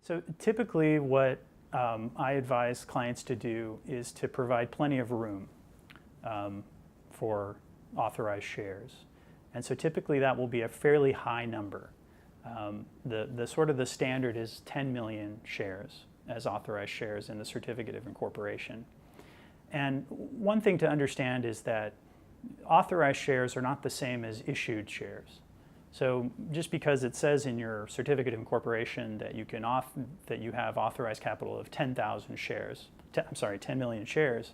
So typically what I advise clients to do is to provide plenty of room for authorized shares. And so typically that will be a fairly high number. The sort of the standard is 10 million shares as authorized shares in the certificate of incorporation. And one thing to understand is that authorized shares are not the same as issued shares. So just because it says in your certificate of incorporation that you can that you have authorized capital of 10,000 shares, 10 million shares,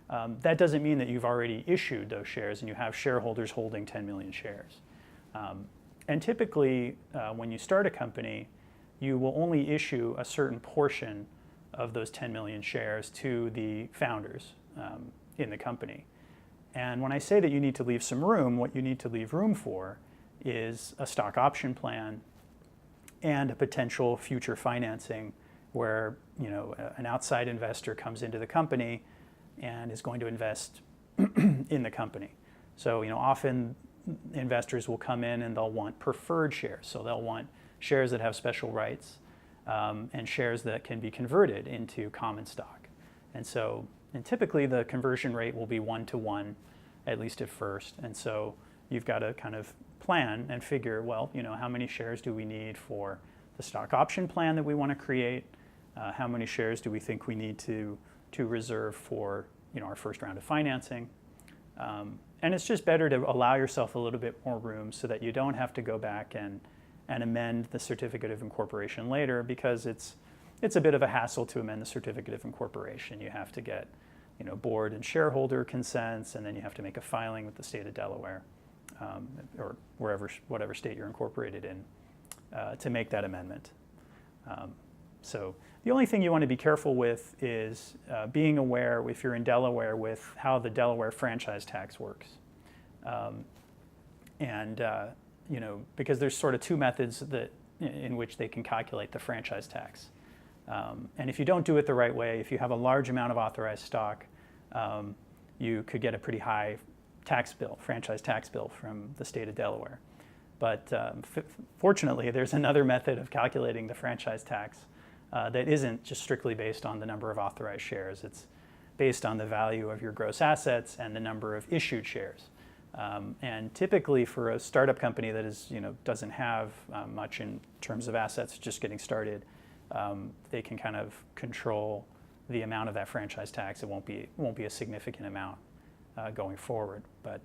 that doesn't mean that you've already issued those shares and you have shareholders holding 10 million shares. And typically, when you start a company, you will only issue a certain portion of those 10 million shares to the founders in the company. And when I say that you need to leave some room, what you need to leave room for is a stock option plan and a potential future financing where an outside investor comes into the company and is going to invest in the company. So often investors will come in and they'll want preferred shares. So they'll want shares that have special rights and shares that can be converted into common stock. And typically the conversion rate will be 1-to-1, at least at first. And so you've got to kind of plan and figure, well, how many shares do we need for the stock option plan that we want to create? How many shares do we think we need to reserve for our first round of financing? And it's just better to allow yourself a little bit more room so that you don't have to go back and amend the certificate of incorporation later, because it's a bit of a hassle to amend the certificate of incorporation. You have to get board and shareholder consents, and then you have to make a filing with the state of Delaware or whatever state you're incorporated in to make that amendment. So the only thing you want to be careful with is being aware, if you're in Delaware, with how the Delaware franchise tax works. Because there's sort of two methods in which they can calculate the franchise tax. And if you don't do it the right way, if you have a large amount of authorized stock, you could get a pretty high franchise tax bill from the state of Delaware. But fortunately, there's another method of calculating the franchise tax that isn't just strictly based on the number of authorized shares. It's based on the value of your gross assets and the number of issued shares. And typically for a startup company that doesn't have much in terms of assets, just getting started, they can kind of control the amount of that franchise tax. It won't be a significant amount going forward, but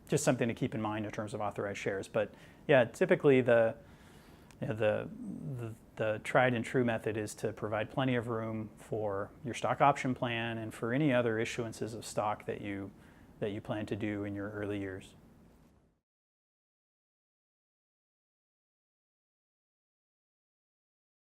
just something to keep in mind in terms of authorized shares. But yeah, typically the tried and true method is to provide plenty of room for your stock option plan and for any other issuances of stock that you plan to do in your early years.